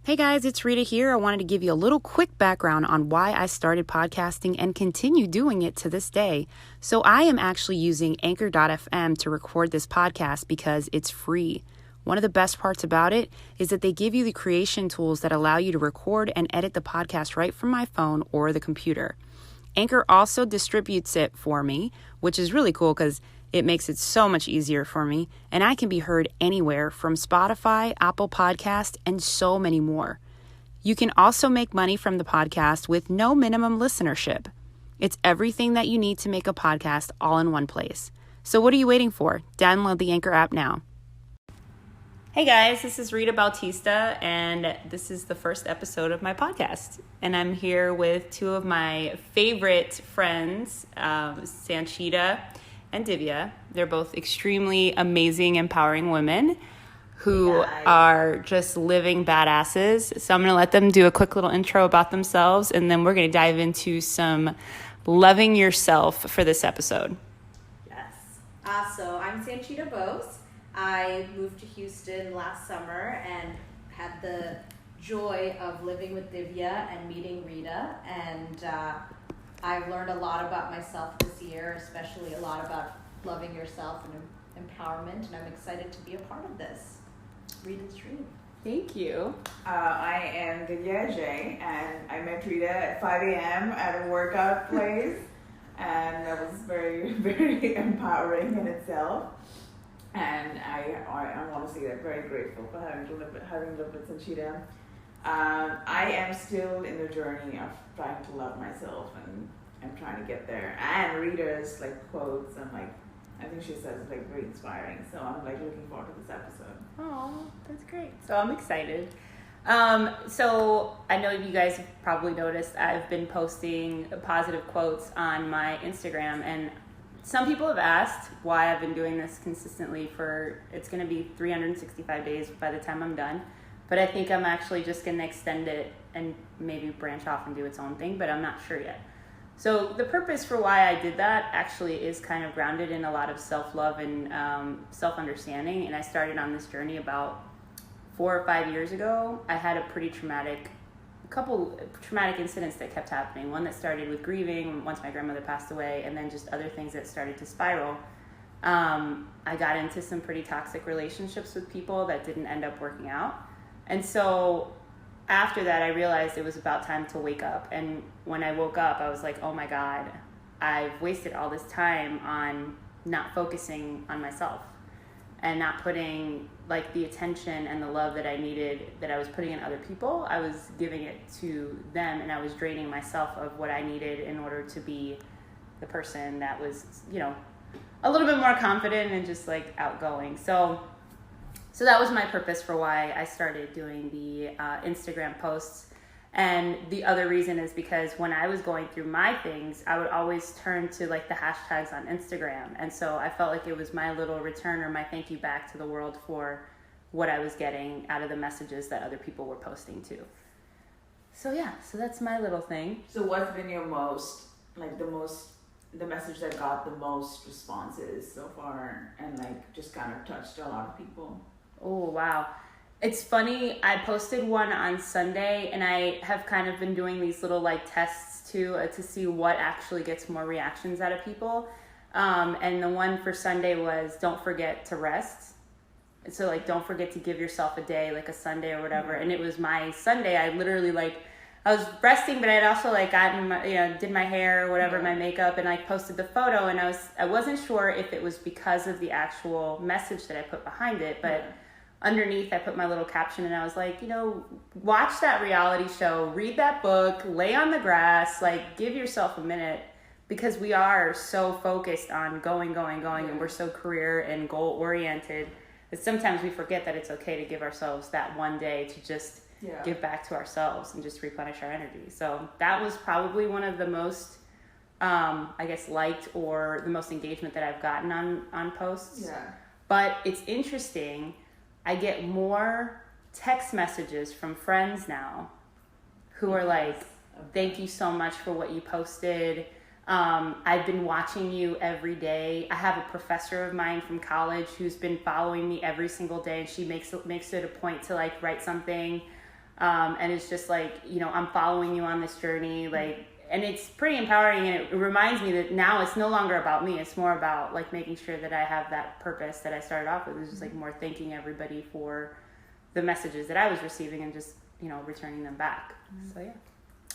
Hey guys, it's Rita here. I wanted to give you a little quick background on why I started podcasting and continue doing it to this day. So I am actually using Anchor.fm to record this podcast because it's free. One of the best parts about it is that they give you the creation tools that allow you to record and edit the podcast right from my phone or the computer. Anchor also distributes it for me, which is really cool because it makes it so much easier for me, and I can be heard anywhere from Spotify, Apple Podcast, and so many more. You can also make money from the podcast with no minimum listenership. It's everything that you need to make a podcast all in one place. So what are you waiting for? Download the Anchor app now. Hey guys, this is Rita Bautista, and this is the first episode of my podcast. And I'm here with two of my favorite friends, Sanchita and Divya. They're both extremely amazing, empowering women who are just living badasses. So I'm going to let them do a quick little intro about themselves, and then we're going to dive into some loving yourself for this episode. Yes. So I'm Sanchita Bose. I moved to Houston last summer and had the joy of living with Divya and meeting Rita. And I've learned a lot about myself this year, especially a lot about loving yourself and empowerment, and I'm excited to be a part of this. Rita's dream. Thank you. I am Divya Ajay, and I met Rita at 5 a.m. at a workout place, and that was very, very empowering in itself. And I want to say that I'm very grateful for having lived with Sanchita. I am still in the journey of trying to love myself, and I'm trying to get there. And Rita's quotes and I think she says very inspiring. So I'm looking forward to this episode. Oh, that's great. So I'm excited. So I know you guys have probably noticed I've been posting positive quotes on my Instagram, and some people have asked why I've been doing this consistently it's going to be 365 days by the time I'm done. But I think I'm actually just going to extend it and maybe branch off and do its own thing, but I'm not sure yet. So the purpose for why I did that actually is kind of grounded in a lot of self-love and self-understanding. And I started on this journey about 4 or 5 years ago. I had a couple traumatic incidents that kept happening. One that started with grieving once my grandmother passed away, and then just other things that started to spiral. I got into some pretty toxic relationships with people that didn't end up working out. And so after that, I realized it was about time to wake up. And when I woke up, I was like, oh my God, I've wasted all this time on not focusing on myself and not putting the attention and the love that I needed, that I was putting in other people. I was giving it to them, and I was draining myself of what I needed in order to be the person that was, a little bit more confident and just outgoing. So that was my purpose for why I started doing the Instagram posts. And the other reason is because when I was going through my things, I would always turn to the hashtags on Instagram. And so I felt like it was my little return or my thank you back to the world for what I was getting out of the messages that other people were posting too. So yeah, so that's my little thing. So what's been your the message that got the most responses so far and just kind of touched a lot of people? Oh, wow. It's funny. I posted one on Sunday, and I have kind of been doing these little tests too to see what actually gets more reactions out of people. And the one for Sunday was don't forget to rest. So don't forget to give yourself a day, a Sunday or whatever. And it was my Sunday. I literally I was resting, but I'd also gotten did my hair or whatever, my makeup, and posted the photo. And I wasn't sure if it was because of the actual message that I put behind it, but underneath I put my little caption, and I was like, watch that reality show, read that book, lay on the grass, give yourself a minute, because we are so focused on going, and we're so career and goal oriented that sometimes we forget that it's okay to give ourselves that one day to just give back to ourselves and just replenish our energy. So that was probably one of the most liked or the most engagement that I've gotten on posts. Yeah. But it's interesting, I get more text messages from friends now who are thank you so much for what you posted. I've been watching you every day. I have a professor of mine from college who's been following me every single day, and she makes it a point to write something And it's just like, you know, I'm following you on this journey, like, and it's pretty empowering, and it reminds me that now it's no longer about me. It's more about like making sure that I have that purpose that I started off with. It's just like more thanking everybody for the messages that I was receiving and just, you know, returning them back. So yeah.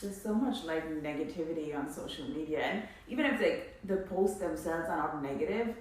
There's so much like negativity on social media, and even if like the posts themselves are not negative,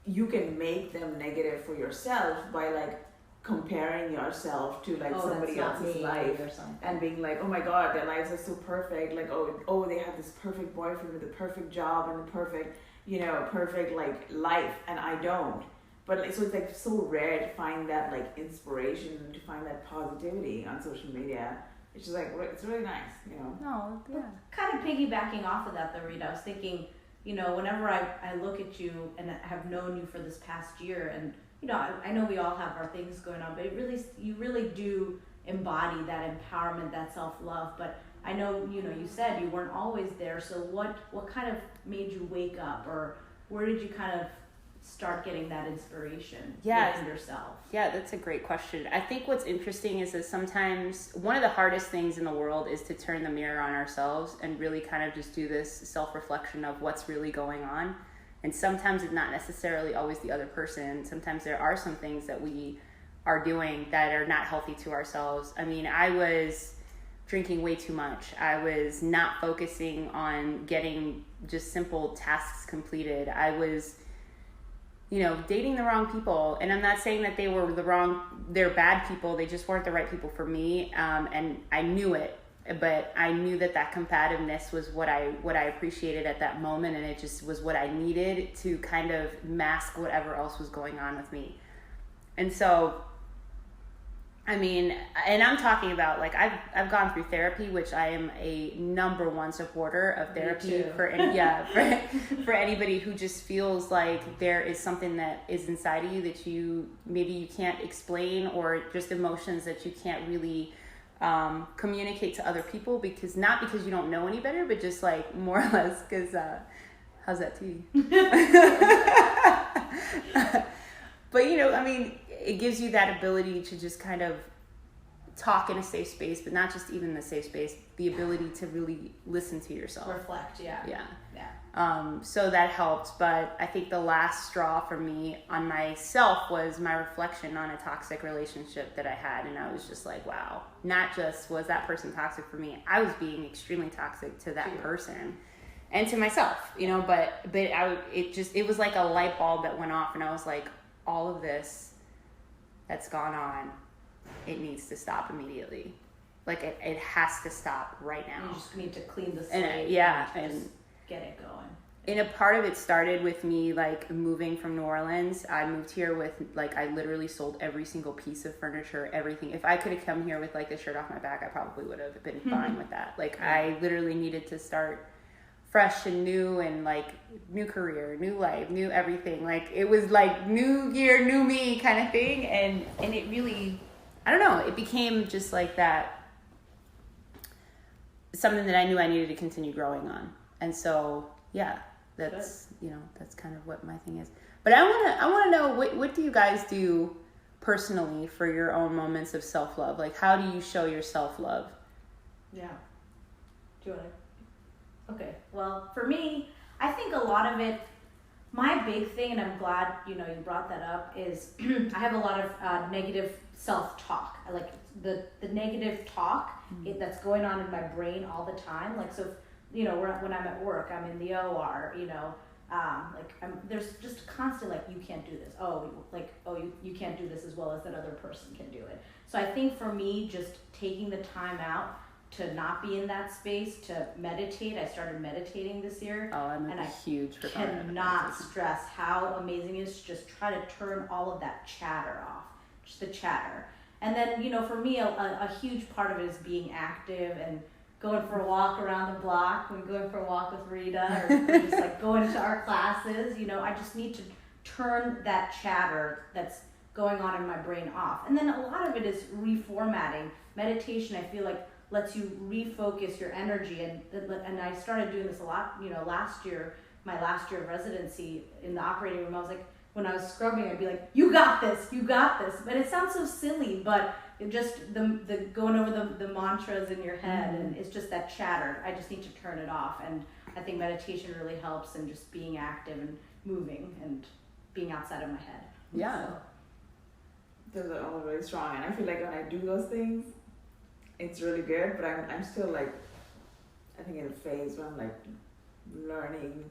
you can make them negative for yourself by like comparing yourself to like somebody else's life and being like, oh my god, their lives are so perfect, like oh they have this perfect boyfriend with a perfect job and a perfect, you know, perfect like life, and I don't. But like, so it's like so rare to find that like inspiration and to find that positivity on social media. It's just like, it's really nice, you know. No, yeah. Kind of piggybacking off of that though, Rita, I was thinking, you know, whenever I look at you and have known you for this past year, and you know, I know we all have our things going on, but you really do embody that empowerment, that self-love. But I know, you know, you said you weren't always there. So what kind of made you wake up, or where did you kind of start getting that inspiration within yourself? Yeah, that's a great question. I think what's interesting is that sometimes one of the hardest things in the world is to turn the mirror on ourselves and really kind of just do this self-reflection of what's really going on. And sometimes it's not necessarily always the other person. Sometimes there are some things that we are doing that are not healthy to ourselves. I mean, I was drinking way too much. I was not focusing on getting just simple tasks completed. I was, you know, dating the wrong people. And I'm not saying that they're bad people. They just weren't the right people for me. And I knew it. But I knew that combativeness was what I appreciated at that moment, and it just was what I needed to kind of mask whatever else was going on with me. And so, I mean, and I'm talking about like I've gone through therapy, which I am a number one supporter of therapy for anybody who just feels like there is something that is inside of you that you can't explain, or just emotions that you can't really communicate to other people, because you don't know any better, but just like more or less because how's that tea? But you know, I mean, it gives you that ability to just kind of talk in a safe space, but not just even the safe space, the ability to really listen to yourself, reflect. Yeah. So that helped. But I think the last straw for me on myself was my reflection on a toxic relationship that I had. And I was just like, wow, not just was that person toxic for me, I was being extremely toxic to that person and to myself, you know, but it was like a light bulb that went off, and I was like, all of this that's gone on, it needs to stop immediately. Like it has to stop right now. You just need to clean the slate. And get it going. And a part of it started with me like moving from New Orleans. I moved here with like, I literally sold every single piece of furniture, everything. If I could have come here with like the shirt off my back, I probably would have been fine with that. Like I literally needed to start fresh and new, and like new career, new life, new everything. Like it was like new year, new me kind of thing. And it really, I don't know, it became just like that, something that I knew I needed to continue growing on. And so, yeah, that's, you know, that's kind of what my thing is. But I want to know, what do you guys do personally for your own moments of self-love? Like, how do you show your self-love? Yeah. Do you want to? Okay. Well, for me, I think a lot of it, my big thing, and I'm glad, you know, you brought that up, is I have a lot of negative self-talk. I like the negative talk that's going on in my brain all the time. Like, so, you know, when I'm at work, I'm in the OR, you know, there's just constant, like, you can't do this. You can't do this as well as that other person can do it. So I think for me, just taking the time out to not be in that space, to meditate. I started meditating this year. Oh, I'm a huge proponent. I cannot stress how amazing it is to just try to turn all of that chatter off, just the chatter. And then, you know, for me, a huge part of it is being active and going for a walk around the block. We're going for a walk with Rita, or we're just like going to our classes. You know, I just need to turn that chatter that's going on in my brain off. And then a lot of it is reformatting. Meditation, I feel like, lets you refocus your energy. And I started doing this a lot, you know, last year, my last year of residency in the operating room. I was like, when I was scrubbing, I'd be like, you got this. But it sounds so silly, but it just the going over the mantras in your head, and it's just that chatter. I just need to turn it off, and I think meditation really helps, and just being active and moving and being outside of my head. Yeah. So, those are all really strong, and I feel like when I do those things, it's really good. But I'm still like, I think in a phase where I'm like learning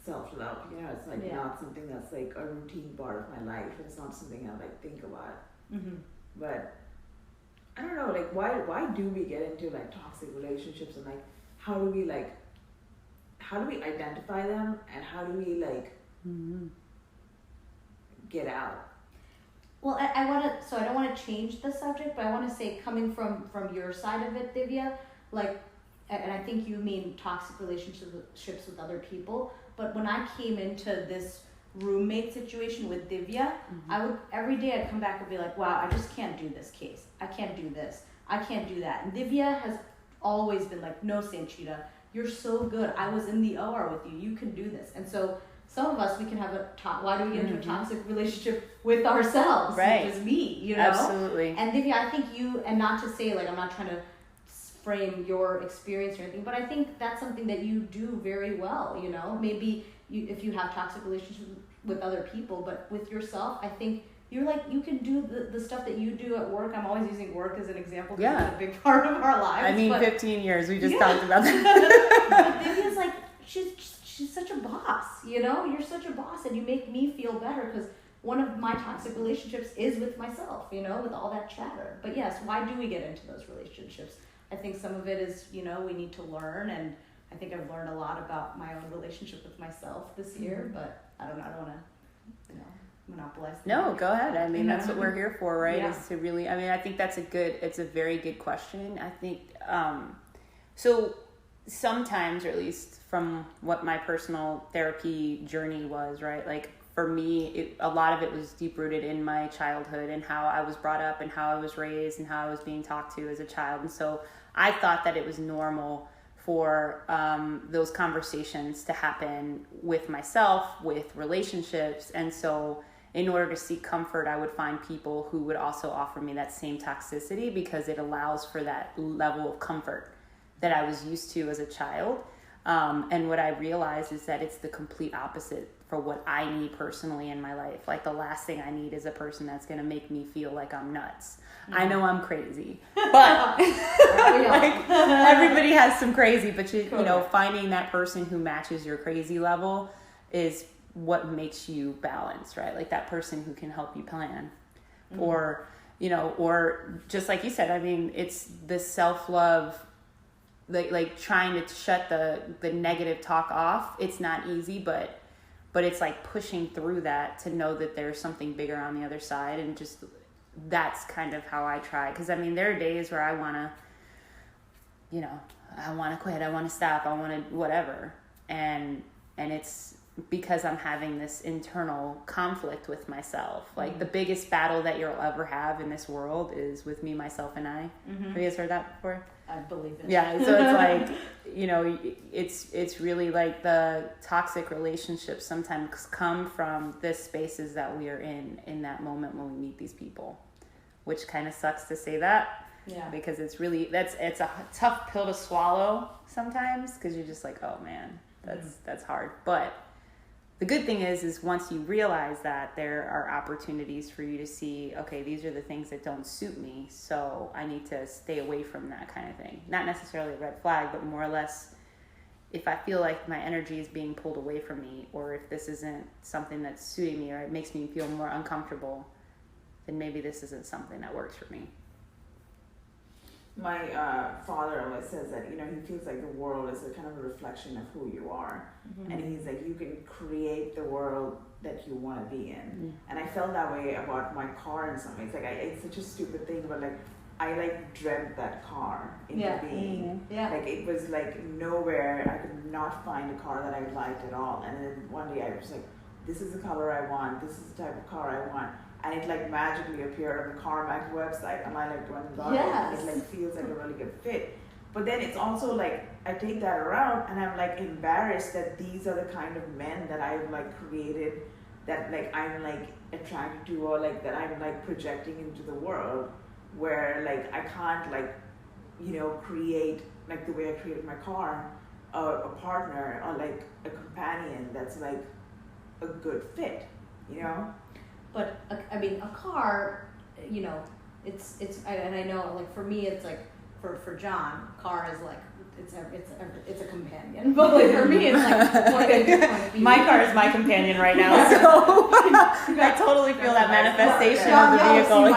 self-love. You know, it's like not something that's like a routine part of my life. It's not something I like think about. But I don't know, like why do we get into like toxic relationships, and like how do we identify them, and how do we like get out? Well, I want to, so I don't want to change the subject, but I want to say, coming from your side of it, Divya, like, and I think you mean toxic relationships with other people, but when I came into this roommate situation with Divya, I would, every day I'd come back and be like, wow, I just can't do this case. I can't do this. I can't do that. And Divya has always been like, no, Sanchita, you're so good. I was in the OR with you. You can do this. And so some of us, we can have why do we get into a toxic relationship with ourselves? Right. Which is me, you know? Absolutely. And Divya, I think you, and not to say, like, I'm not trying to frame your experience or anything, but I think that's something that you do very well, you know? Maybe if you have toxic relationships with other people, but with yourself, I think you're like, you can do the stuff that you do at work. I'm always using work as an example because it's a big part of our lives. I mean, 15 years, we just talked about that. But Divya's like, she's such a boss, you know? You're such a boss, and you make me feel better, because one of my toxic relationships is with myself, you know, with all that chatter. But yes, why do we get into those relationships? I think some of it is, you know, we need to learn, and I think I've learned a lot about my own relationship with myself this year, but I don't want to, you know, monopolize. No, go ahead. I mean, that's what we're here for, right? Yeah. Is to really, I mean, I think it's a very good question. I think, so sometimes, or at least from what my personal therapy journey was, right? Like for me, a lot of it was deep rooted in my childhood and how I was brought up and how I was raised and how I was being talked to as a child. And so I thought that it was normal for those conversations to happen with myself, with relationships. And so in order to seek comfort, I would find people who would also offer me that same toxicity, because it allows for that level of comfort that I was used to as a child. And what I realized is that it's the complete opposite for what I need personally in my life. Like the last thing I need is a person that's going to make me feel like I'm nuts. I know I'm crazy, but like, everybody has some crazy, but you know, finding that person who matches your crazy level is what makes you balanced, right? Like that person who can help you plan, or, you know, or just like you said, I mean, it's the self-love, like trying to shut the negative talk off. It's not easy, but it's like pushing through that to know that there's something bigger on the other side. And just, that's kind of how I try. Because I mean, there are days where I want to, you know, I want to quit, I want to stop, I want to whatever. And it's because I'm having this internal conflict with myself. Like the biggest battle that you'll ever have in this world is with me, myself, and I. Have you guys heard that before? I believe it. Yeah, so it's like, you know, it's really like the toxic relationships sometimes come from the spaces that we are in that moment when we meet these people, which kind of sucks to say that. Yeah. Because it's really, it's a tough pill to swallow sometimes, because you're just like, oh man, that's hard. But the good thing is once you realize that, there are opportunities for you to see, okay, these are the things that don't suit me, so I need to stay away from that kind of thing. Not necessarily a red flag, but more or less, if I feel like my energy is being pulled away from me, or if this isn't something that's suiting me, or it makes me feel more uncomfortable, then maybe this isn't something that works for me. My father always says that, you know, he feels like the world is a kind of a reflection of who you are. And he's like, you can create the world that you want to be in. And I felt that way about my car in some ways. Like, it's such a stupid thing, but like, I like dreamt that car into being. Like, it was like nowhere, I could not find a car that I liked at all. And then one day I was like, this is the color I want, this is the type of car I want. And it like magically appeared on the CarMax website, and I like went and got it. And it like feels like a really good fit. But then it's also like, I take that around and I'm like embarrassed that these are the kind of men that I've like created that like I'm like attracted to, or like that I'm like projecting into the world, where like I can't like, you know, create like the way I created my car, a partner or like a companion that's like a good fit, you know. But I mean, a car, you know, it's and I know, like for me, it's like for John, a car is like it's a companion. But like for me, it's like my car is my companion right now, so I totally feel that manifestation of the vehicle.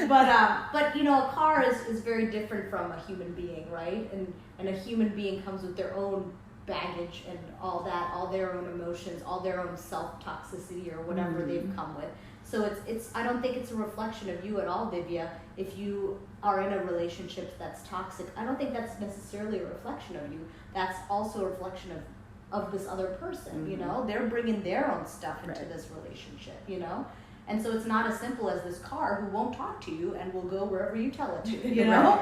Yeah. But you know, a car is very different from a human being, right? And a human being comes with their own baggage and all that, all their own emotions, all their own self-toxicity or whatever they've come with. So it's I don't think it's a reflection of you at all, Divya. If you are in a relationship that's toxic, I don't think that's necessarily a reflection of you. That's also a reflection of this other person, you know? They're bringing their own stuff into this relationship, you know? And so it's not as simple as this car who won't talk to you and will go wherever you tell it to, you know?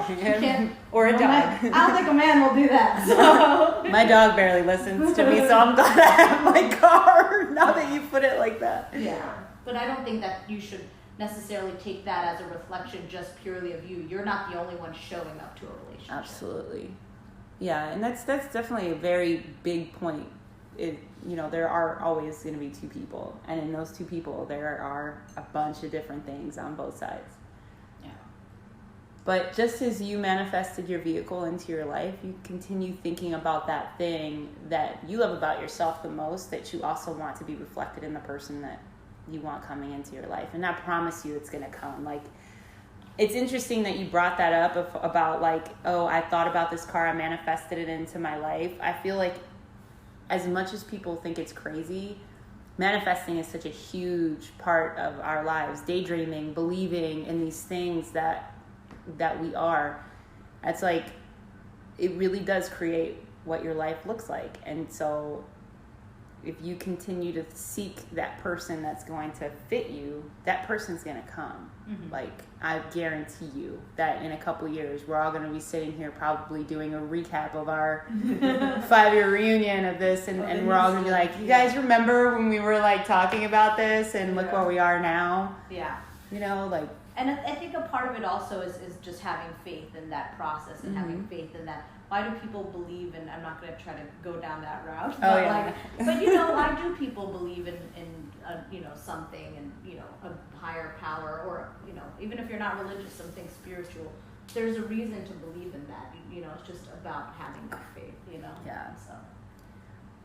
Or a dog. I don't think a man will do that. So. My dog barely listens to me, so I'm glad I have my car, now that you put it like that. Yeah, but I don't think that you should necessarily take that as a reflection just purely of you. You're not the only one showing up to a relationship. Absolutely. Yeah, and that's definitely a very big point. You know, there are always going to be two people, and in those two people there are a bunch of different things on both sides. Yeah. But just as you manifested your vehicle into your life, you continue thinking about that thing that you love about yourself the most, that you also want to be reflected in the person that you want coming into your life. And I promise you it's going to come. Like, it's interesting that you brought that up about like, oh, I thought about this car, I manifested it into my life. I feel like as much as people think it's crazy, manifesting is such a huge part of our lives. Daydreaming, believing in these things that we are. It's like, it really does create what your life looks like. And so if you continue to seek that person that's going to fit you, that person's going to come. Like, I guarantee you that in a couple years, we're all going to be sitting here probably doing a recap of our 5-year reunion of this, and we're all going to be like, you guys remember when we were like talking about this, and look where we are now? Yeah. You know, like. And I think a part of it also is just having faith in that process and having faith in that. Why do people believe, and I'm not going to try to go down that route, but you know, why do people believe in you know, something, and you know, a higher power, or you know, even if you're not religious, something spiritual, there's a reason to believe in that. You know, it's just about having that faith, you know. Yeah. So.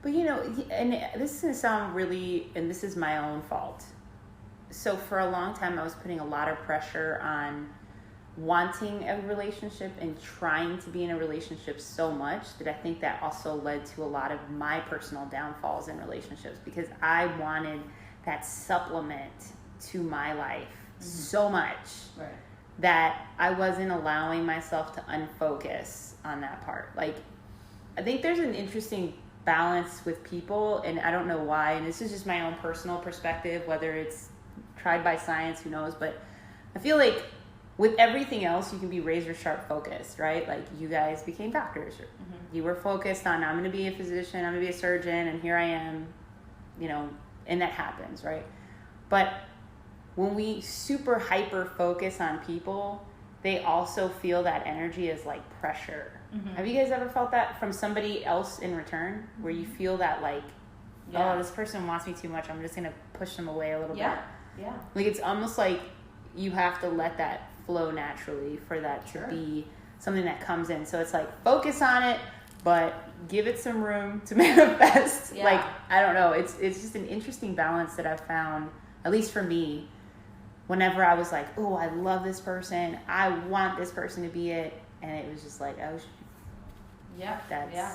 But you know, and this is going to sound really, and this is my own fault. So for a long time, I was putting a lot of pressure on wanting a relationship and trying to be in a relationship so much that I think that also led to a lot of my personal downfalls in relationships, because I wanted that supplement to my life so much that I wasn't allowing myself to unfocus on that part. Like, I think there's an interesting balance with people, and I don't know why, and this is just my own personal perspective, whether it's tried by science, who knows, but I feel like with everything else, you can be razor sharp focused, right? Like, you guys became doctors. You were focused on, I'm going to be a physician, I'm going to be a surgeon, and here I am, you know, and that happens, right? But when we super hyper focus on people, they also feel that energy as like pressure. Have you guys ever felt that from somebody else in return, where you feel that like, oh, this person wants me too much, I'm just going to push them away a little bit? Yeah. Like, it's almost like you have to let that flow naturally for that to be something that comes in. So it's like, focus on it, but give it some room to manifest. Like, I don't know, it's just an interesting balance that I've found, at least for me, whenever I was like, oh, I love this person, I want this person to be it, and it was just like, oh,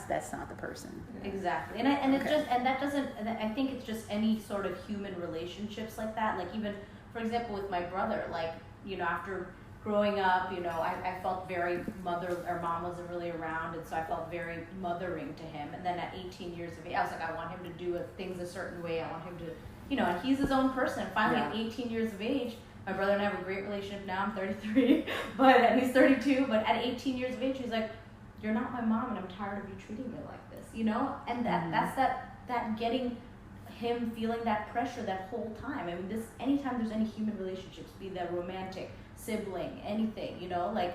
that's not the person. Exactly. And I think it's just any sort of human relationships like that. Like, even, for example, with my brother, like, you know, after growing up, you know, I felt very our mom wasn't really around, and so I felt very mothering to him. And then at 18 years of age, I was like, I want him to do things a certain way. I want him to, you know, and he's his own person. Finally, at 18 years of age, my brother and I have a great relationship now. I'm 33, and he's 32. But at 18 years of age, he's like, you're not my mom, and I'm tired of you treating me like this, you know? And that's that getting him feeling that pressure that whole time. I mean, anytime there's any human relationships, be that romantic, sibling, anything, you know, like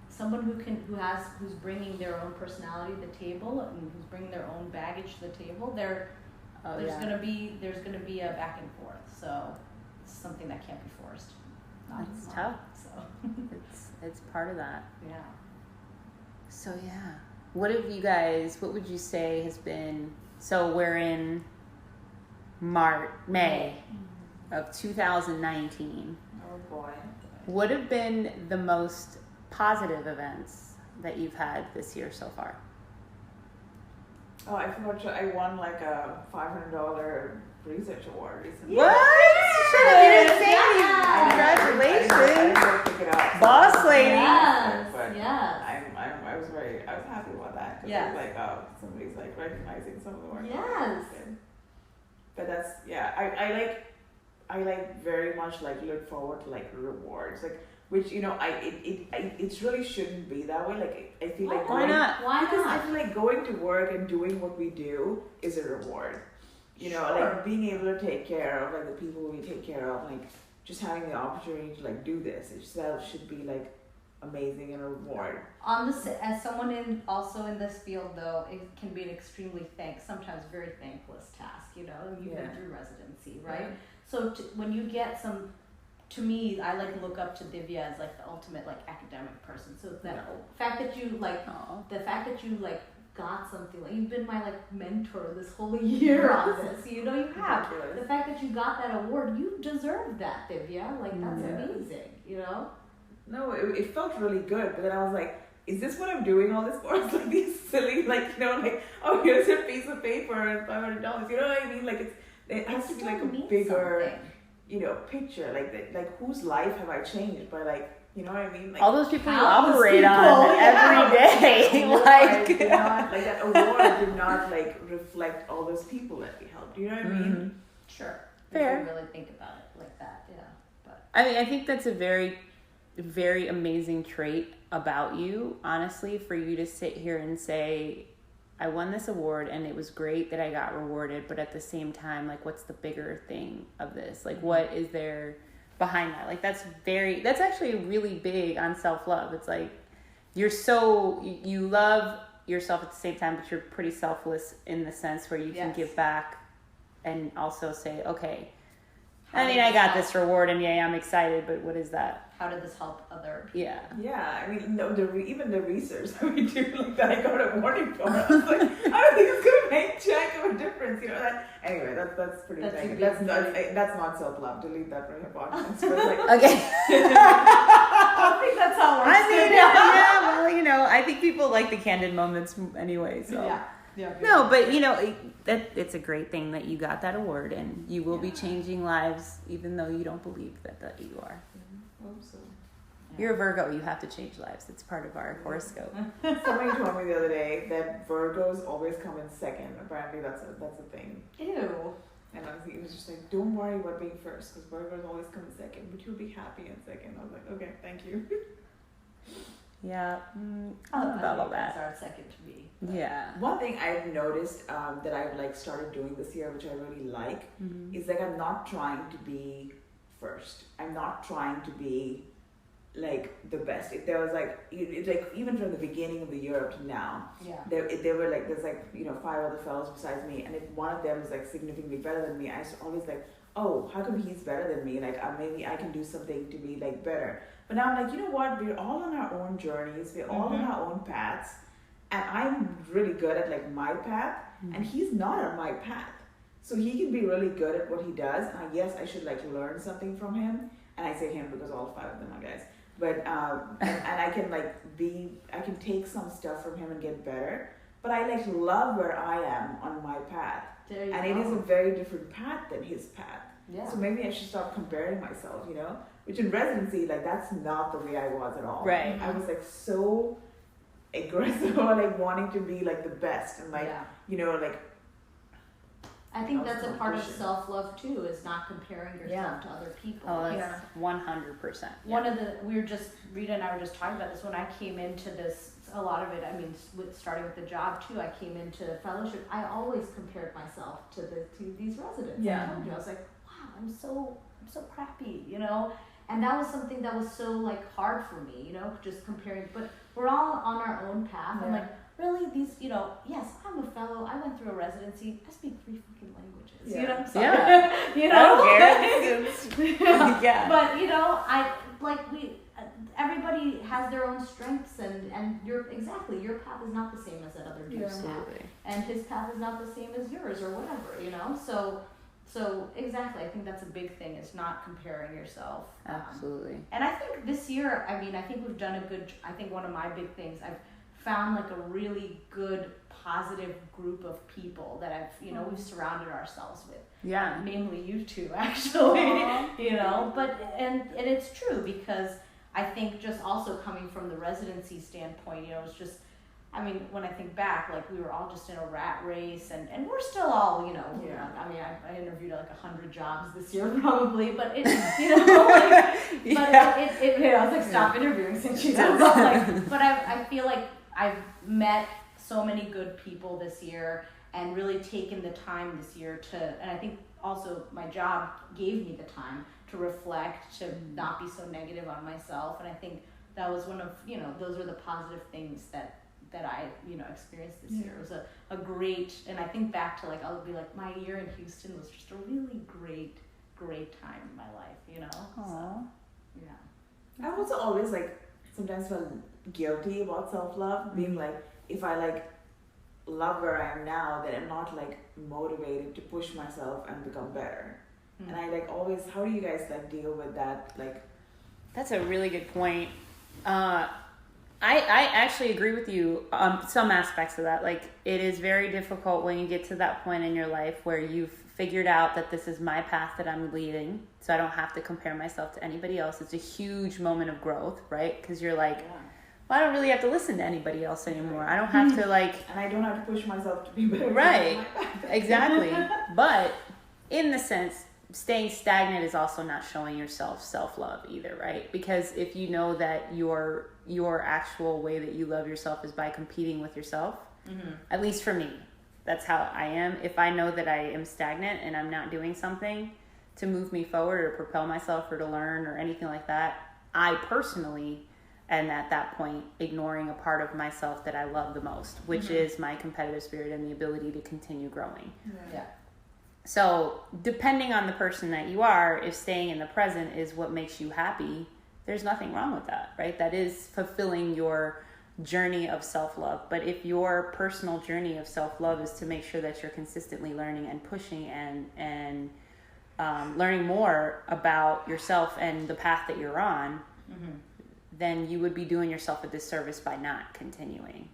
someone who's bringing their own personality to the table and who's bringing their own baggage to the table, there's gonna be a back and forth. So it's something that can't be forced. It's tough. So it's part of that. Yeah. So yeah, what would you say has been? So we're in May of 2019. Oh boy. What have been the most positive events that you've had this year so far? Oh, I forgot. I won like a $500 research award recently. What? Shut up! You didn't say anything. Congratulations, I didn't pick it up. boss lady. Yes. But Yes. I was happy about that. 'Cause Yes. it was like, oh, somebody's like recognizing some of the work. Yes. But that's, yeah, I like very much like look forward to like rewards, like, which, you know, it really shouldn't be that way. Like, I feel like Why not? Why because I not? feel like going to work and doing what we do is a reward. You know, Sure. like being able to take care of like the people we take care of, like just having the opportunity to like do this itself should be like amazing and a reward. As someone also in this field, though, it can be an extremely sometimes very thankless task. You know, you've been through residency, right? Yeah. So when you get to me, I like look up to Divya as like the ultimate like academic person. So that fact that you like the fact that you like got something, like you've been my like mentor this whole year on this. You know, you have. The fact that you got that award, you deserve that, Divya. Like that's amazing. You know. No, it felt really good, but then I was like, is this what I'm doing all this for? It's like these silly, like, you know, like, oh, here's a piece of paper and $500. You know what I mean? Like, it has to be like a bigger, something. you know, picture. Like whose life have I changed by, like, you know what I mean? Like, All those people you countless operate people, on yeah. every day. like, Like, that award did not like reflect all those people that we helped. You know what I mean? Sure. Fair. If you really think about it like that, yeah. But I mean, I think that's a very, very amazing trait about you, honestly, for you to sit here and say, I won this award and it was great that I got rewarded, but at the same time, like, what's the bigger thing of this? Like, what is there behind that? Like, that's actually really big on self-love. It's like, you love yourself at the same time, but you're pretty selfless in the sense where you can give back and also say, okay, I got this reward and yay, I'm excited, but what is that? how did this help other people? Yeah. Yeah, I mean, no, even the research that we do, like, that I got a warning for, I was like, I don't think it's gonna make jack of a difference, you know. Anyway, that's pretty negative. That's not self-love. Delete that from your podcast. But like, Okay. I think that's how it works. I mean, yeah, well, you know, I think people like the candid moments anyway, so. Yeah. No, but, you know, it's a great thing that you got that award, and you will be changing lives, even though you don't believe that you are. hope so. You're a Virgo, you have to change lives. It's part of our horoscope. Somebody told me the other day that Virgos always come in second. Apparently, that's a thing. Ew. And honestly, it was just like, don't worry about being first, because Virgos always come in second, but you'll be happy in second. I was like, okay, thank you. Yeah, I don't know about all that. That's our second to me. Yeah. One thing I've noticed that I've like started doing this year, which I really like, is like I'm not trying to be first. I'm not trying to be like the best. If there was like, it's like even from the beginning of the year up to now, there were like, there's like, you know, 5 other fellows besides me, and if one of them is like significantly better than me, I always like, oh, how come he's better than me? Like maybe I can do something to be like better. But now I'm like, you know what? We're all on our own journeys. We're all on our own paths, and I'm really good at like my path, and he's not on my path. So he can be really good at what he does, and yes, I should like learn something from him. And I say him because all 5 of them are guys. But and I can like I can take some stuff from him and get better. But I like love where I am on my path, and it is a very different path than his path. Yeah. So maybe I should stop comparing myself, you know. Which in residency, like that's not the way I was at all. Right. I was like so aggressive, or like wanting to be like the best, and like you know, like I think and that's a also part of pushing. self-love too, is not comparing yourself to other people. Oh, Like, that's 100%. one of the, Rita and I were just talking about this when I came into this, a lot of it, I mean, starting with the job too, I came into fellowship, I always compared myself to these residents. Yeah. I told you, I was like, wow, I'm so crappy, you know? And that was something that was so like hard for me, you know, just comparing, but we're all on our own path. I'm like, really, these, you know, yes, I'm a fellow, I went through a residency, I speak 3 fucking languages, you know? So, Yeah. you know? Yeah. But, you know, everybody has their own strengths, and your path is not the same as that other dude's path. Absolutely. And his path is not the same as yours or whatever, you know? So exactly, I think that's a big thing, is not comparing yourself. Absolutely. And I think this year, I think we've done I think one of my big things, I've found like a really good, positive group of people that we've surrounded ourselves with. Yeah. Namely you two, actually. You know, but, and it's true, because I think just also coming from the residency standpoint, you know, it's just, I mean, when I think back, like, we were all just in a rat race, and we're still all, you know, I mean, I interviewed like 100 jobs this year probably, but it, you know, like, but it you know, I was like, stop interviewing since you know, but I feel like I've met so many good people this year, and really taken the time this year and I think also my job gave me the time to reflect, to not be so negative on myself, and I think that was one of, you know, those are the positive things that I, you know, experienced this year. It was a great, and I think back to, like, I'll be like, my year in Houston was just a really great time in my life, you know? Aww. So, yeah. I've also always, like, sometimes felt guilty about self-love, being like, if I, like, love where I am now, then I'm not, like, motivated to push myself and become better. And I, like, always, how do you guys, like, deal with that? Like, That's a really good point. I actually agree with you on some aspects of that. Like, it is very difficult when you get to that point in your life where you've figured out that this is my path that I'm leading, so I don't have to compare myself to anybody else. It's a huge moment of growth, right? Because you're like, well, I don't really have to listen to anybody else anymore. I don't have to, like... And I don't have to push myself to be better. Right, exactly. But in the sense, staying stagnant is also not showing yourself self-love either, right? Because if you know that your actual way that you love yourself is by competing with yourself, at least for me, that's how I am. If I know that I am stagnant and I'm not doing something to move me forward or propel myself or to learn or anything like that, I personally am at that point ignoring a part of myself that I love the most, which is my competitive spirit and the ability to continue growing. Yeah. So depending on the person that you are, if staying in the present is what makes you happy, there's nothing wrong with that, right? That is fulfilling your journey of self-love. But if your personal journey of self-love is to make sure that you're consistently learning and pushing and learning more about yourself and the path that you're on, then you would be doing yourself a disservice by not continuing.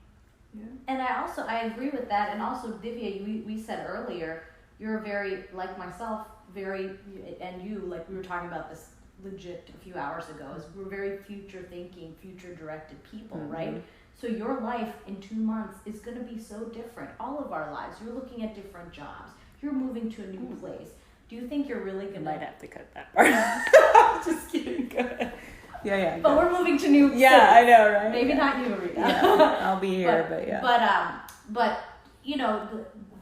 Yeah. And I agree with that. And also, Divya, we said earlier, you're very, like myself, and you, like, we were talking about this legit a few hours ago, is we're very future thinking, future directed people, right? So your life in 2 months is going to be so different. All of our lives, you're looking at different jobs. You're moving to a new place. Do you think you're really going to... Might have to cut that part. Just kidding. Go ahead. Yeah. But we're moving to new cities. I know, right? Maybe not you, Rita. Yeah, I'll be here, but yeah. But you know,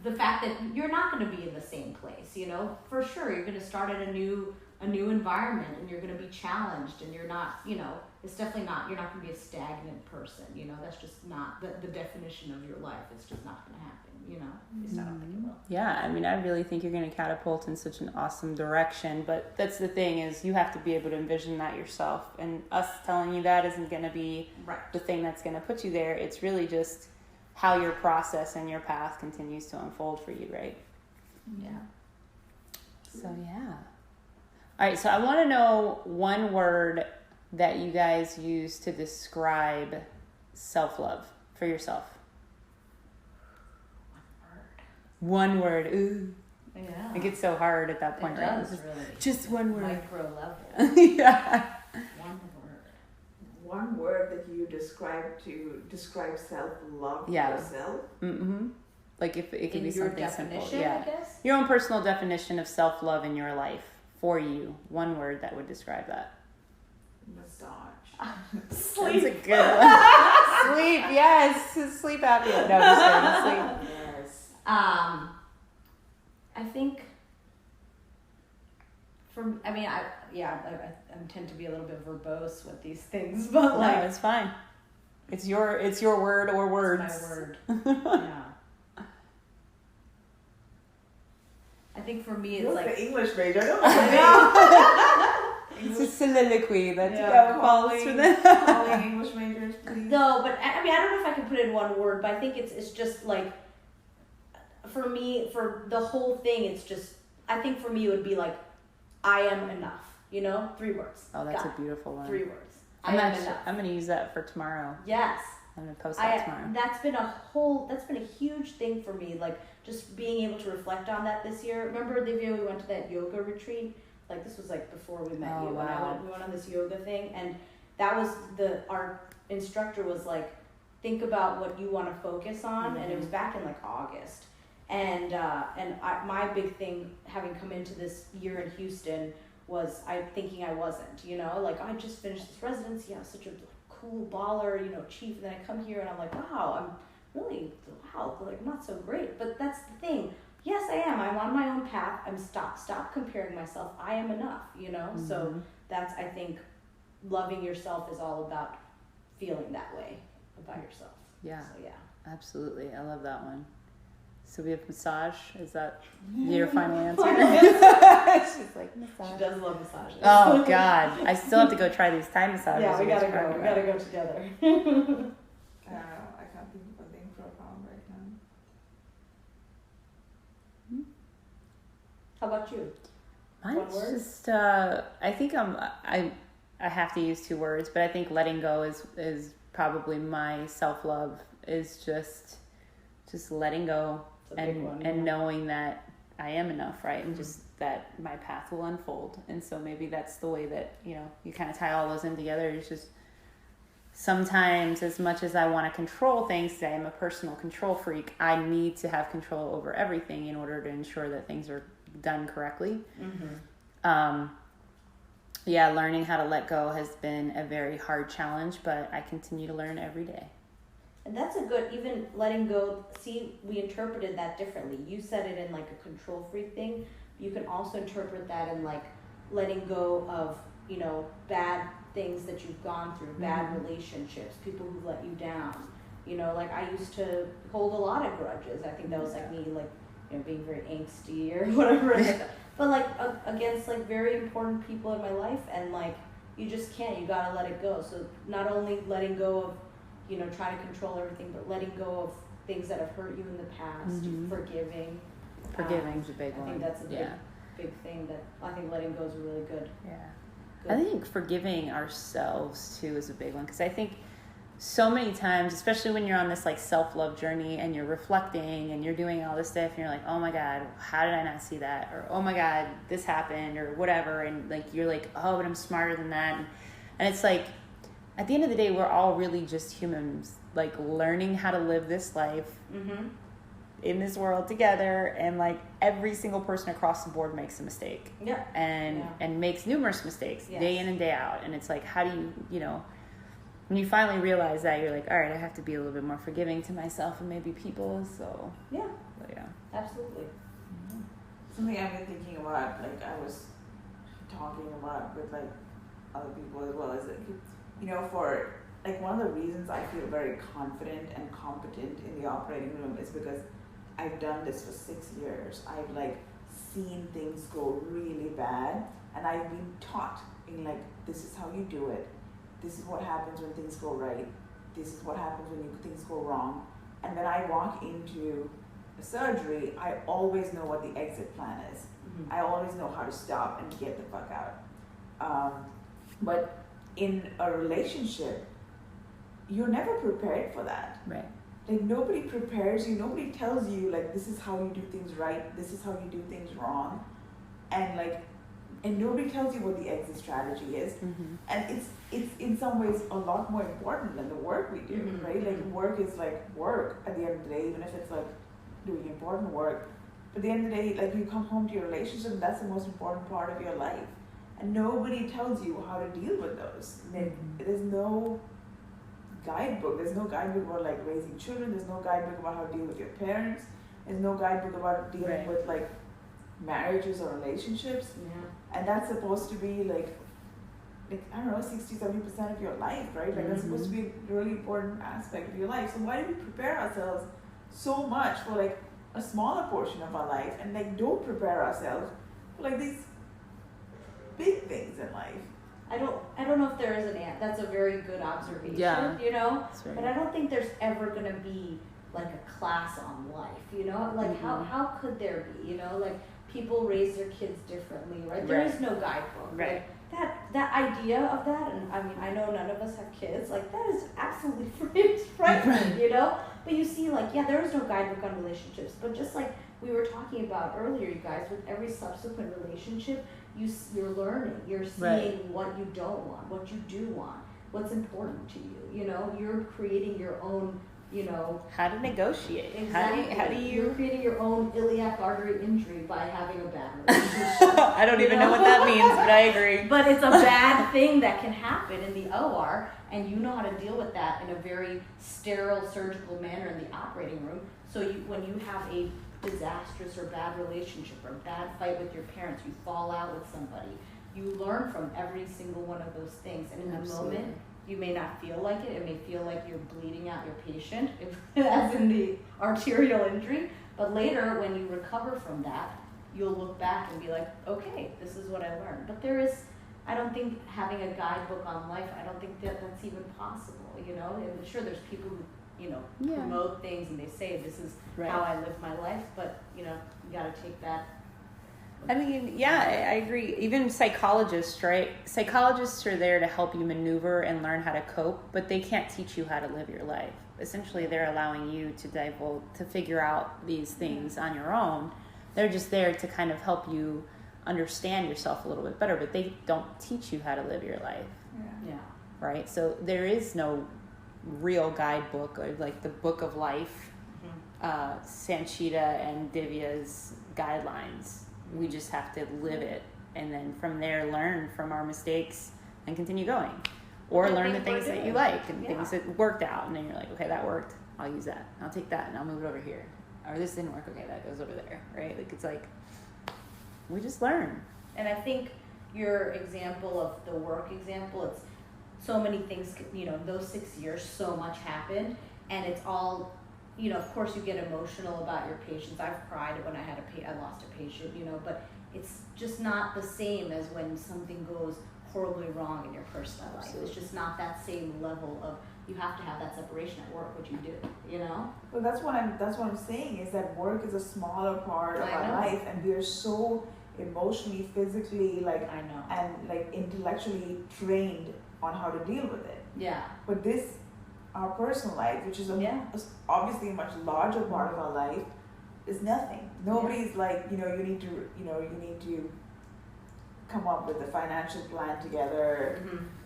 the fact that you're not going to be in the same place, you know, for sure, you're going to start at a new environment, and you're going to be challenged, and you're not, you know, it's definitely not, you're not going to be a stagnant person, you know, that's just not the definition of your life. It's just not going to happen, you know, at least I don't think it will. Yeah, I mean, I really think you're going to catapult in such an awesome direction, but that's the thing, is you have to be able to envision that yourself, and us telling you that isn't going to be the thing that's going to put you there. It's really just how your process and your path continues to unfold for you, right? Yeah. So, yeah. All right, so I want to know one word that you guys use to describe self-love for yourself. One word. Ooh. Yeah. It gets so hard at that point, it right? does, really. Just one word. Micro level. Yeah. One word that you describe self-love yourself. Like if it could be your something simple. definition, Yeah. I guess? Your own personal definition of self-love in your life for you. One word that would describe that. Massage. Sleep. That's a good one. Sleep, yes. Sleep apnea. No, just kidding. Sleep. Yes. I think I tend to be a little bit verbose with these things, but No, it's fine. It's your word or words. It's my word. Yeah. I think for me, it's You're like the English major. I don't know. It's a soliloquy. That's Yeah, what calls for them. calling English majors, please. no, but I don't know if I can put it in one word, but I think it's just like, for me, for the whole thing, it's just, I think for me it would be like, I am enough. 3 words. Oh, that's Got a beautiful one. 3 words. I'm I am enough. going to use that for tomorrow. Yes. I'm going to post that tomorrow. That's been a huge thing for me, like just being able to reflect on that this year. Remember, Divya, we went to that yoga retreat? Like this was like before we met you. Wow. And we went on this yoga thing, and that was our instructor was like, think about what you want to focus on, and it was back in like August. And my big thing having come into this year in Houston was thinking I wasn't, like I just finished this residency, I was such a cool baller, chief, and then I come here and I'm like, wow, I'm really, like not so great. But that's the thing. Yes, I am. I'm on my own path. I'm stop comparing myself. I am enough, So that's, I think, loving yourself is all about feeling that way about yourself. Yeah. So yeah. Absolutely. I love that one. So we have massage. Is that your final answer? She's like, massage. She does love massages. Oh, God. I still have to go try these Thai massages. Yeah, we you gotta guys go. talked We about. gotta go together. I don't know. I can't think of a thing for a pound right now. How about you? Mine's One word? just, I think I have to use 2 words, but I think letting go is probably my self-love, is just letting go It's a big one, yeah. and knowing that I am enough, right? And just that my path will unfold. And so maybe that's the way that, you kind of tie all those in together. It's just sometimes, as much as I want to control things, because I am a personal control freak, I need to have control over everything in order to ensure that things are done correctly. Learning how to let go has been a very hard challenge, but I continue to learn every day. And that's a good, even letting go, see, we interpreted that differently. You said it in like a control freak thing. You can also interpret that in like letting go of, bad things that you've gone through, bad relationships, people who let you down. Like I used to hold a lot of grudges. I think that was like me, like, being very angsty or whatever. But like against like very important people in my life, and like you just can't, you gotta let it go. So not only letting go of, trying to control everything, but letting go of things that have hurt you in the past, forgiving. Forgiving's a big one. I think that's a big thing that I think letting go is really good. Yeah. Good. I think forgiving ourselves too is a big one, because I think so many times, especially when you're on this like self-love journey and you're reflecting and you're doing all this stuff and you're like, oh my God, how did I not see that? Or, oh my God, this happened, or whatever. And like, you're like, oh, but I'm smarter than that. And it's like, at the end of the day, we're all really just humans, like learning how to live this life in this world together. And like every single person across the board makes a mistake. Yeah. And makes numerous mistakes day in and day out. And it's like, how do you, when you finally realize that, you're like, all right, I have to be a little bit more forgiving to myself and maybe people. So yeah, but yeah, absolutely. Something I've been thinking about, like I was talking about with like other people as well, is that, for like one of the reasons I feel very confident and competent in the operating room is because I've done this for 6 years. I've like seen things go really bad, and I've been taught in like, this is how you do it. This is what happens when things go right. This is what happens when things go wrong. And when I walk into a surgery, I always know what the exit plan is. I always know how to stop and get the fuck out. But in a relationship, you're never prepared for that. right. Like nobody prepares you. Nobody tells you like, this is how you do things right. This is how you do things wrong. And nobody tells you what the exit strategy is. And it's in some ways a lot more important than the work we do, right? Like work is like work at the end of the day, even if it's like doing important work. But at the end of the day, like, you come home to your relationship, and that's the most important part of your life. And nobody tells you how to deal with those. There's no guidebook. There's no guidebook about like raising children. There's no guidebook about how to deal with your parents. There's no guidebook about dealing with like marriages or relationships. Yeah. And that's supposed to be like I don't know, 60-70% of your life, right? Like that's supposed to be a really important aspect of your life. So why do we prepare ourselves so much for like a smaller portion of our life, and like don't prepare ourselves for like these big things in life? I don't know if there is an answer. That's a very good observation. Yeah. You know, right. but I don't think there's ever going to be like a class on life. You know, like how could there be? You know, like people raise their kids differently, right? There is no guidebook. Right. Like, that idea of that, and I mean, I know none of us have kids. Like that is absolutely frightening. You know, but you see, like, yeah, there is no guidebook on relationships. But just like we were talking about earlier, you guys, with every subsequent relationship, you're learning, you're seeing what you don't want, what you do want, what's important to you. You know, you're creating your own, you know, how to negotiate. Exactly. How do you? You're creating your own iliac artery injury by having a bad relationship. I don't even know what that means, but I agree. But it's a bad thing that can happen in the OR, and you know how to deal with that in a very sterile surgical manner in the operating room. So when you have a disastrous or bad relationship or a bad fight with your parents, you fall out with somebody, you learn from every single one of those things. And in the moment, you may not feel like it. It may feel like you're bleeding out your patient, as in the arterial injury. But later, when you recover from that, you'll look back and be like, okay, this is what I learned. But I don't think having a guidebook on life, I don't think that's even possible, you know? And sure, there's people who, you know, promote things and they say this is how I live my life, but, you know, you got to take that. I mean, I agree. Even psychologists, right? Psychologists are there to help you maneuver and learn how to cope, but they can't teach you how to live your life. Essentially, they're allowing you to figure out these things on your own. They're just there to kind of help you understand yourself a little bit better, but they don't teach you how to live your life. Yeah. Right? So there is no real guidebook or like the book of life, Sanchita and Divya's guidelines. We just have to live it, and then from there learn from our mistakes and continue going, or learn the things that you like and things that worked out, and then you're like, okay, that worked, I'll use that, I'll take that and I'll move it over here, or this didn't work, okay, that goes over there, right? Like, it's like we just learn. And I think your example of the work example, it's so many things, you know, those 6 years, so much happened, and it's all, you know, of course you get emotional about your patients. I've cried when I lost a patient, you know, but it's just not the same as when something goes horribly wrong in your personal life. It's just not that same level of, you have to have that separation at work, what you do, you know? Well, that's what I'm saying, is that work is a smaller part of our life, and we are so emotionally, physically, like, and like intellectually trained on how to deal with it. Yeah. But our personal life, which is obviously a much larger part of our life, is nothing. Nobody's like, you need to come up with a financial plan together.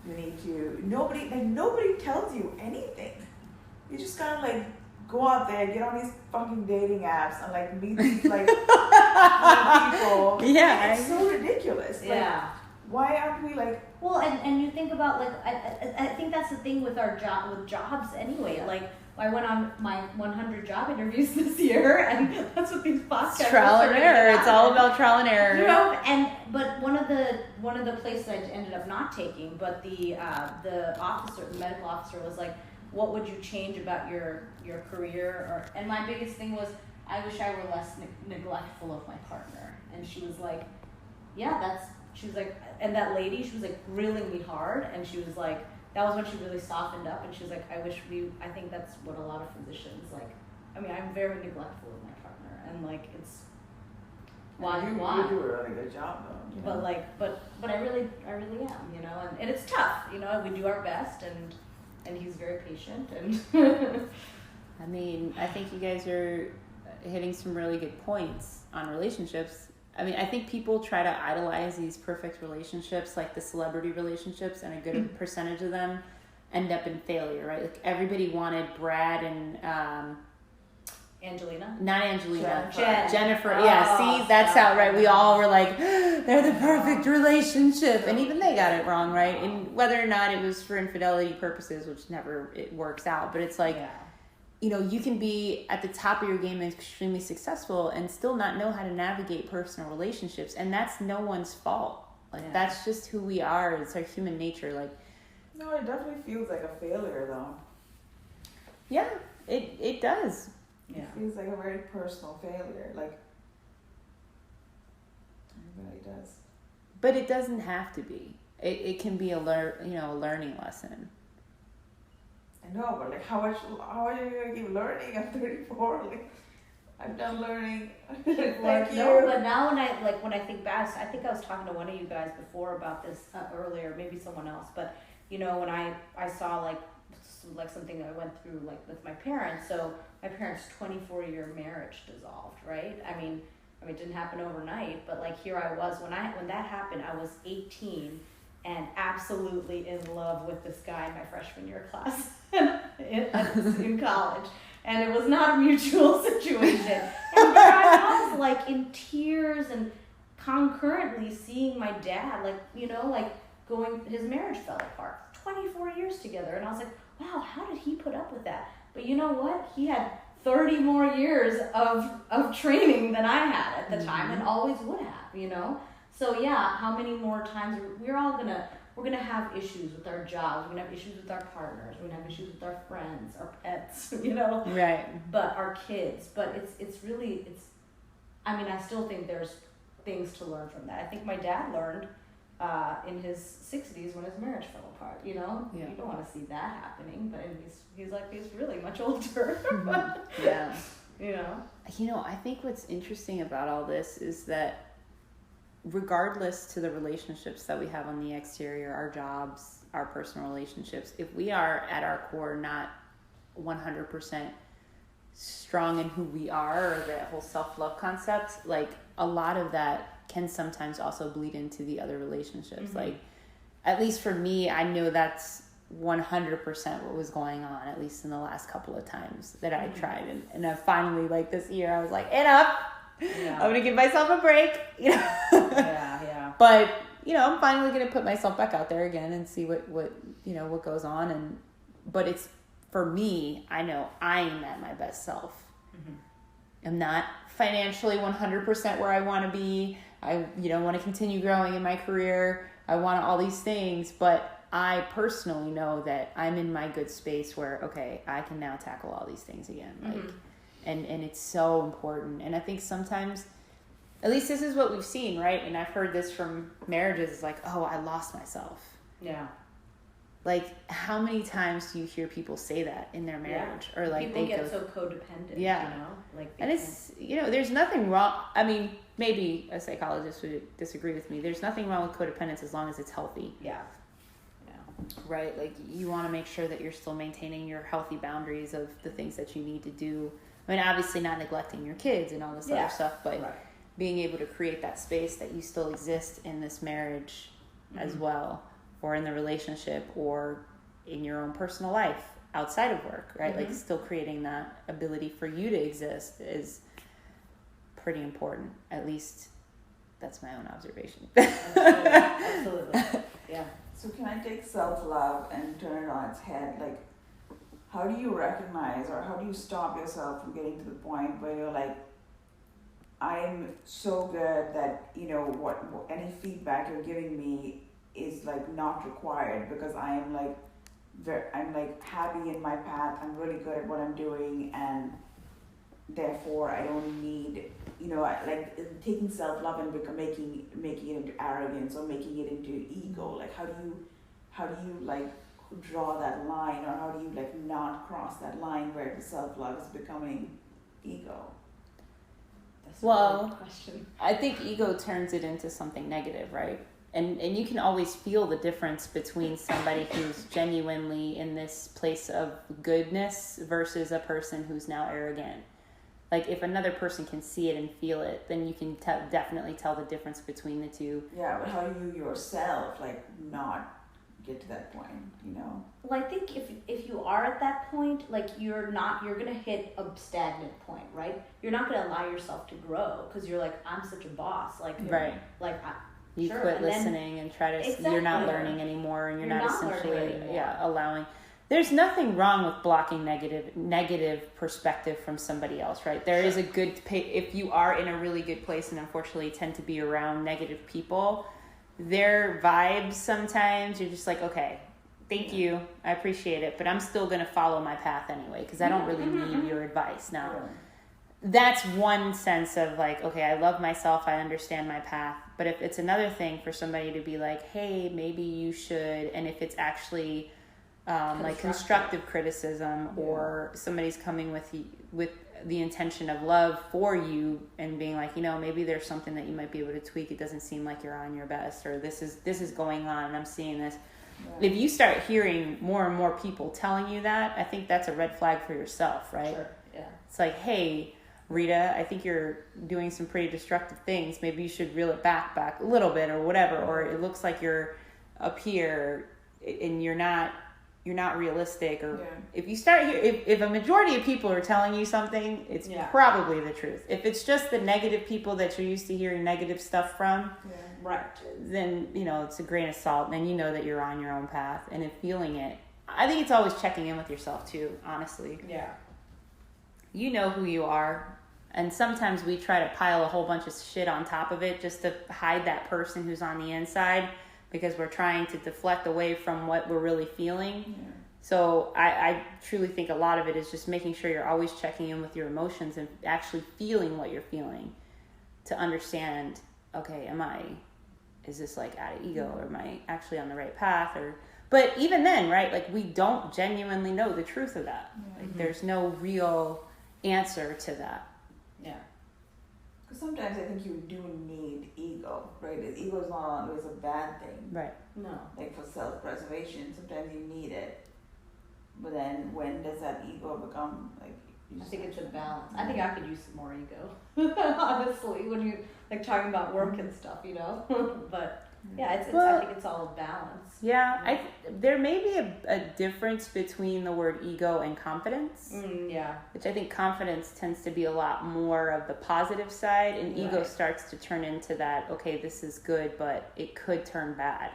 You need to, nobody tells you anything. You just kind of like go out there, get on these fucking dating apps and like meet these like people. Yeah. It's so ridiculous. Yeah. Like, why aren't we like? Well, and you think about like I think that's the thing with jobs anyway. Yeah. Like I went on my 100 job interviews this year, and that's what these podcasts. Trial and error. It's all about trial and error. You know, but one of the places I ended up not taking, but the medical officer was like, "What would you change about your career?" And my biggest thing was, I wish I were less neglectful of my partner. And she was like, she was like, and that lady, she was like grilling me hard, and she was like, that was when she really softened up, and she was like, I think that's what a lot of physicians like. I mean, I'm very neglectful of my partner, and like it's why. You do a really good job though. You know? But I really am, you know, and it's tough, you know. We do our best, and he's very patient, and. I mean, I think you guys are hitting some really good points on relationships. I mean, I think people try to idolize these perfect relationships, like the celebrity relationships, and a good percentage of them end up in failure, right? Like everybody wanted Brad and Angelina? Not Angelina. Jennifer. Yeah, see, that's how, right? We all were like, they're the perfect relationship. And even they got it wrong, right? And whether or not it was for infidelity purposes, which never it works out. But it's like, you know, you can be at the top of your game and extremely successful and still not know how to navigate personal relationships. And that's no one's fault. Like, that's just who we are. It's our human nature. Like, no, it definitely feels like a failure, though. Yeah, it does. Yeah. It feels like a very personal failure. Like, it really does. But it doesn't have to be. It can be a learning lesson. I know, but like, how are you gonna keep learning at 34? Like, I'm done learning. Thank you. No, but now when I think back, I think I was talking to one of you guys before about this earlier, maybe someone else. But you know, when I saw like something I went through like with my parents. So my parents' 24-year marriage dissolved, right? I mean, it didn't happen overnight, but like here I was when that happened. I was 18 and absolutely in love with this guy in my freshman year class in college, and it was not a mutual situation. And there I was, like in tears and concurrently seeing my dad, his marriage fell apart. 24 years together, and I was like, wow, how did he put up with that? But you know what? He had 30 more years of training than I had at the time, and always would have, you know? So yeah, how many more times we're gonna have issues with our jobs, we're gonna have issues with our partners, we're gonna have issues with our friends, our pets, you know? Right. But our kids, but I still think there's things to learn from that. I think my dad learned in his 60s when his marriage fell apart, you know? Yeah. You don't want to see that happening, but he's really much older. Yeah. You know? You know, I think what's interesting about all this is that regardless to the relationships that we have on the exterior, our jobs, our personal relationships, if we are at our core not 100% strong in who we are, or that whole self-love concept, like a lot of that can sometimes also bleed into the other relationships. Mm-hmm. Like, at least for me, I know that's 100% what was going on, at least in the last couple of times that I tried. And I finally, like this year, I was like, enough. Yeah. I'm going to give myself a break. You know? Yeah. But, you know, I'm finally going to put myself back out there again and see what goes on. But it's, for me, I know I am at my best self. Mm-hmm. I'm not financially 100% where I want to be. I, want to continue growing in my career. I want all these things, but I personally know that I'm in my good space where, okay, I can now tackle all these things again. Like, and it's so important. And I think sometimes, at least this is what we've seen, right? And I've heard this from marriages, it's like, oh, I lost myself. Yeah. Like, how many times do you hear people say that in their marriage? Yeah. Or like people get so codependent, yeah. You know? Like, and it's, there's nothing wrong. I mean, maybe a psychologist would disagree with me. There's nothing wrong with codependence as long as it's healthy. Yeah. Right? Like, you want to make sure that you're still maintaining your healthy boundaries of the things that you need to do. I mean, obviously not neglecting your kids and all this other stuff, but being able to create that space that you still exist in this marriage as well, or in the relationship, or in your own personal life outside of work, right? Like, still creating that ability for you to exist is pretty important. At least that's my own observation. Absolutely. Yeah. So can I take self-love and turn it on its head? Like, how do you recognize, or how do you stop yourself from getting to the point where you're like, I'm so good that, what any feedback you're giving me is like not required, because I am like, I'm like happy in my path. I'm really good at what I'm doing, and therefore I don't need, like taking self-love and making it into arrogance, or making it into ego. Like, how do you like draw that line, or how do you like not cross that line where the self-love is becoming ego? That's a good question. I think ego turns it into something negative, right? And you can always feel the difference between somebody who's genuinely in this place of goodness versus a person who's now arrogant. Like, if another person can see it and feel it, then you can definitely tell the difference between the two. Yeah, but how do you yourself, like, not get to that point, Well, I think if you are at that point, like you're gonna hit a stagnant point, right? You're not gonna allow yourself to grow because you're like, I'm such a boss, like right, like you sure. quit And listening and try to. Exactly. You're not learning anymore, and you're not essentially learning allowing. There's nothing wrong with blocking negative perspective from somebody else, right? There is a good if you are in a really good place, and unfortunately tend to be around negative people. Their vibes sometimes you're just like, okay, thank you, I appreciate it, but I'm still gonna follow my path anyway because I don't really need your advice now. That's one sense of like, okay, I love myself, I understand my path. But if it's another thing for somebody to be like, hey, maybe you should, and if it's actually like constructive criticism, or somebody's coming with the intention of love for you and being like, maybe there's something that you might be able to tweak. It doesn't seem like you're on your best, or this is going on and I'm seeing this. Right. If you start hearing more and more people telling you that, I think that's a red flag for yourself, right? Sure. Yeah. It's like, hey, Rita, I think you're doing some pretty destructive things. Maybe you should reel it back a little bit or whatever. Or it looks like you're up here and you're not realistic. Or if you start here, if a majority of people are telling you something, it's probably the truth. If it's just the negative people that you're used to hearing negative stuff from, right, then it's a grain of salt, and you know that you're on your own path. And if feeling it, I think it's always checking in with yourself too, honestly. Yeah. You know who you are. And sometimes we try to pile a whole bunch of shit on top of it just to hide that person who's on the inside, because we're trying to deflect away from what we're really feeling. Yeah. So I truly think a lot of it is just making sure you're always checking in with your emotions and actually feeling what you're feeling to understand, okay, is this like out of ego, or am I actually on the right path? But even then, right, like we don't genuinely know the truth of that. Mm-hmm. Like there's no real answer to that. Yeah. Because sometimes I think you do need ego, right? Ego is not always a bad thing. Right. No. Like for self-preservation, sometimes you need it. But then when does that ego become like... I think it's a balance. I think I could use some more ego, honestly, when you like talking about work and stuff, But yeah, I think it's all a balance. Yeah, there may be a difference between the word ego and confidence. Which I think confidence tends to be a lot more of the positive side, and ego starts to turn into that, okay, this is good, but it could turn bad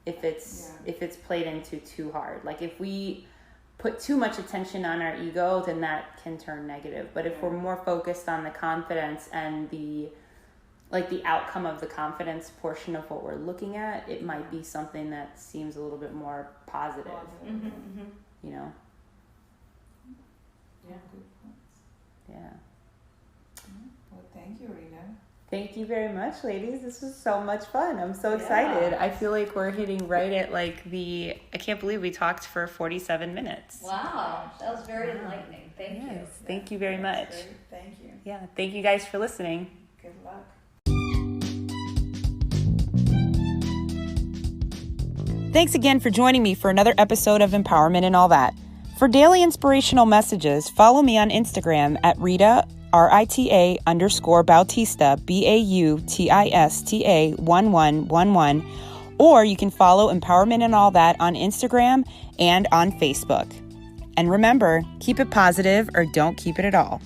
if it's played into too hard. Like if we put too much attention on our ego, then that can turn negative. But if we're more focused on the confidence and the outcome of the confidence portion of what we're looking at, it might be something that seems a little bit more positive. Mm-hmm, mm-hmm. Yeah. Good points. Yeah. Well, thank you, Rita. Thank you very much, ladies. This was so much fun. I'm so excited. I feel like we're hitting right at I can't believe we talked for 47 minutes. Wow. That was very enlightening. Thank you. Thank you very much. Great. Thank you. Yeah. Thank you guys for listening. Good luck. Thanks again for joining me for another episode of Empowerment and All That. For daily inspirational messages, follow me on Instagram at Rita, RITA_Bautista, BAUTISTA 1111, or you can follow Empowerment and All That on Instagram and on Facebook. And remember, keep it positive or don't keep it at all.